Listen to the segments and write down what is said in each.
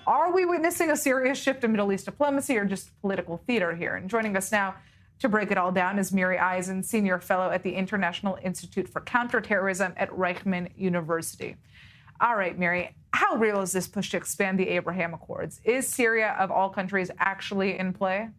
Are we witnessing a serious shift in Middle East diplomacy or just political theater here? And joining us now to break it all down is Miri, Senior Fellow at the International Institute for Counterterrorism at Reichman University. All right, Miri, how real is this push to expand the Abraham Accords? Is Syria, of all countries, actually in play?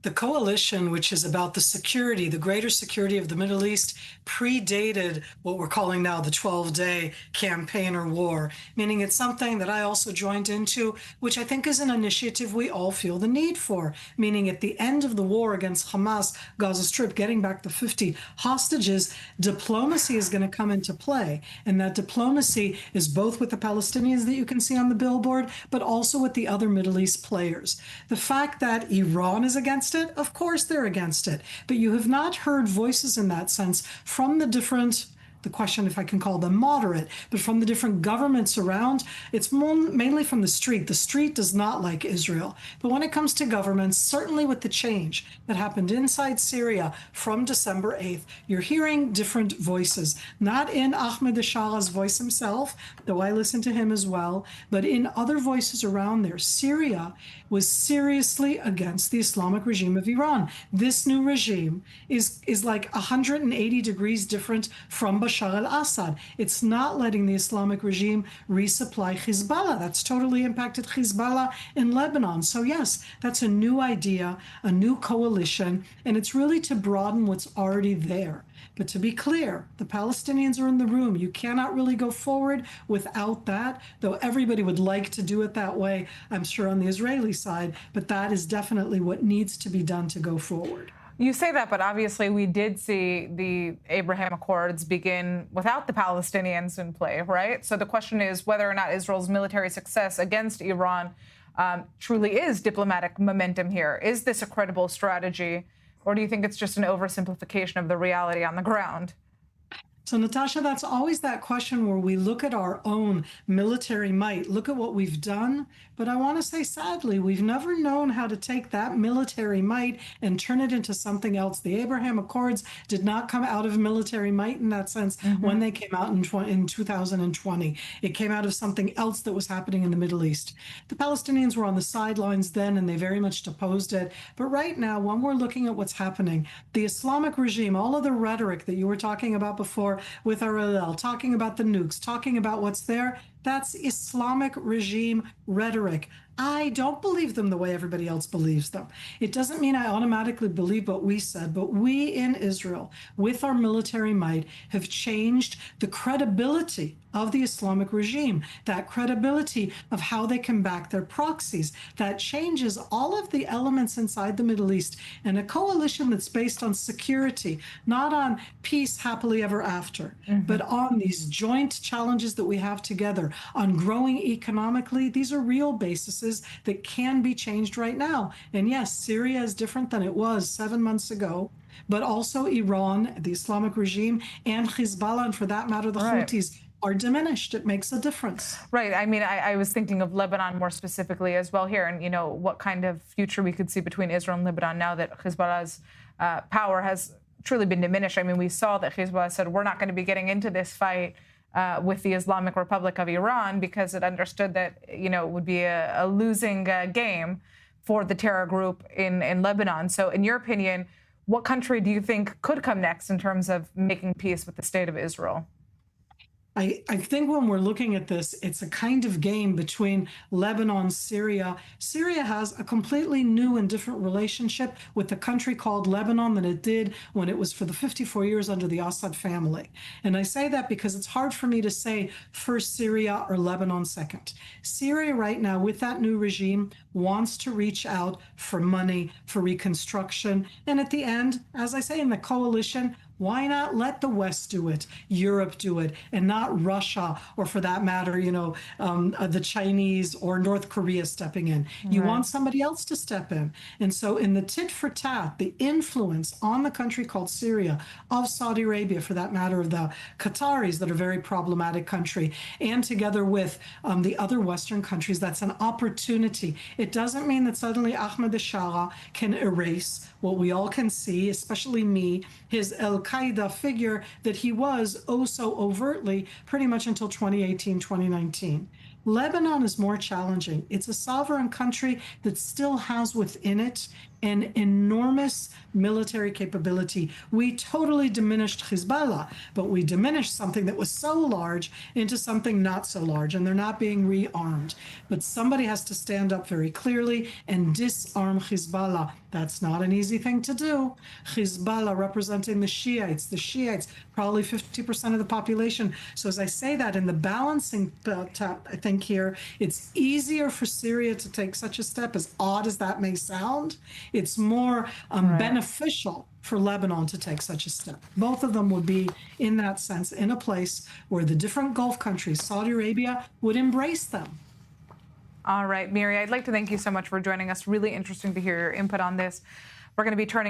The coalition, which is about the security, the greater security of the Middle East, predated what we're calling now the 12-day campaign or war, meaning it's something that I also joined into, which I think is an initiative we all feel the need for, meaning at the end of the war against Hamas, Gaza Strip, getting back the 50 hostages, diplomacy is going to come into play. And that diplomacy is both with the Palestinians that you can see on the billboard, but also with the other Middle East players. The fact that Iran is against it, of course they're against it, but you have not heard voices in that sense from the different, the question if I can call them moderate, but from the different governments around. It's mainly from the street. The street does not like Israel. But when it comes to governments, certainly with the change that happened inside Syria from December 8th, you're hearing different voices, not in Ahmed Shara's voice himself, though I listen to him as well, but in other voices around there. Syria was seriously against the Islamic regime of Iran. This new regime is like 180 degrees different from Bashar al-Assad. It's not letting the Islamic regime resupply Hezbollah. That's totally impacted Hezbollah in Lebanon. So yes, that's a new idea, a new coalition, and it's really to broaden what's already there. But to be clear, the Palestinians are in the room. You cannot really go forward without that, though everybody would like to do it that way, I'm sure, on the Israeli side. But that is definitely what needs to be done to go forward. You say that, but obviously we did see the Abraham Accords begin without the Palestinians in play, right? So the question is whether or not Israel's military success against Iran truly is diplomatic momentum here. Is this a credible strategy? Or do you think it's just an oversimplification of the reality on the ground? So, Natasha, that's always that question where we look at our own military might, look at what we've done. But I want to say, sadly, we've never known how to take that military might and turn it into something else. The Abraham Accords did not come out of military might in that sense when they came out in 2020. It came out of something else that was happening in the Middle East. The Palestinians were on the sidelines then, and they very much opposed it. But right now, when we're looking at what's happening, the Islamic regime, all of the rhetoric that you were talking about before, with Ariel, talking about the nukes, talking about what's there, that's Islamic regime rhetoric. I don't believe them the way everybody else believes them. It doesn't mean I automatically believe what we said, but we in Israel, with our military might, have changed the credibility of the Islamic regime, that credibility of how they can back their proxies. That changes all of the elements inside the Middle East, and a coalition that's based on security, not on peace happily ever after, but on these joint challenges that we have together, on growing economically. These are real bases that can be changed right now. And yes, Syria is different than it was 7 months ago, but also Iran, the Islamic regime, and Hezbollah, and for that matter, the Houthis, are diminished. It makes a difference. Right. I mean, I was thinking of Lebanon more specifically as well here, and, you know, what kind of future we could see between Israel and Lebanon now that Hezbollah's power has truly been diminished. I mean, we saw that Hezbollah said, we're not going to be getting into this fight with the Islamic Republic of Iran because it understood that, you know, it would be a losing game for the terror group in Lebanon. So in your opinion, what country do you think could come next in terms of making peace with the state of Israel? I think when we're looking at this, it's a kind of game between Lebanon, Syria. Syria has a completely new and different relationship with the country called Lebanon than it did when it was for the 54 years under the Assad family. And I say that because it's hard for me to say first Syria or Lebanon second. Syria right now, with that new regime, wants to reach out for money, for reconstruction. And at the end, as I say, in the coalition, why not let the West do it, Europe do it, and not Russia, or for that matter, you know, the Chinese or North Korea stepping in? You want somebody else to step in. And so in the tit for tat, the influence on the country called Syria, of Saudi Arabia, for that matter, of the Qataris, that are a very problematic country, and together with the other Western countries, that's an opportunity. It doesn't mean that suddenly Ahmed Shara can erase what we all can see, especially me, his al-Qaeda figure that he was oh so overtly pretty much until 2018, 2019. Lebanon is more challenging. It's a sovereign country that still has within it an enormous military capability. We totally diminished Hezbollah, but we diminished something that was so large into something not so large, and they're not being rearmed. But somebody has to stand up very clearly and disarm Hezbollah. That's not an easy thing to do. Hezbollah representing the Shiites, probably 50% of the population. So as I say that in the balancing, I think here, it's easier for Syria to take such a step, as odd as that may sound. It's more beneficial for Lebanon to take such a step. Both of them would be, in that sense, in a place where the different Gulf countries, Saudi Arabia, would embrace them. All right, Miri, I'd like to thank you so much for joining us. Really interesting to hear your input on this. We're going to be turning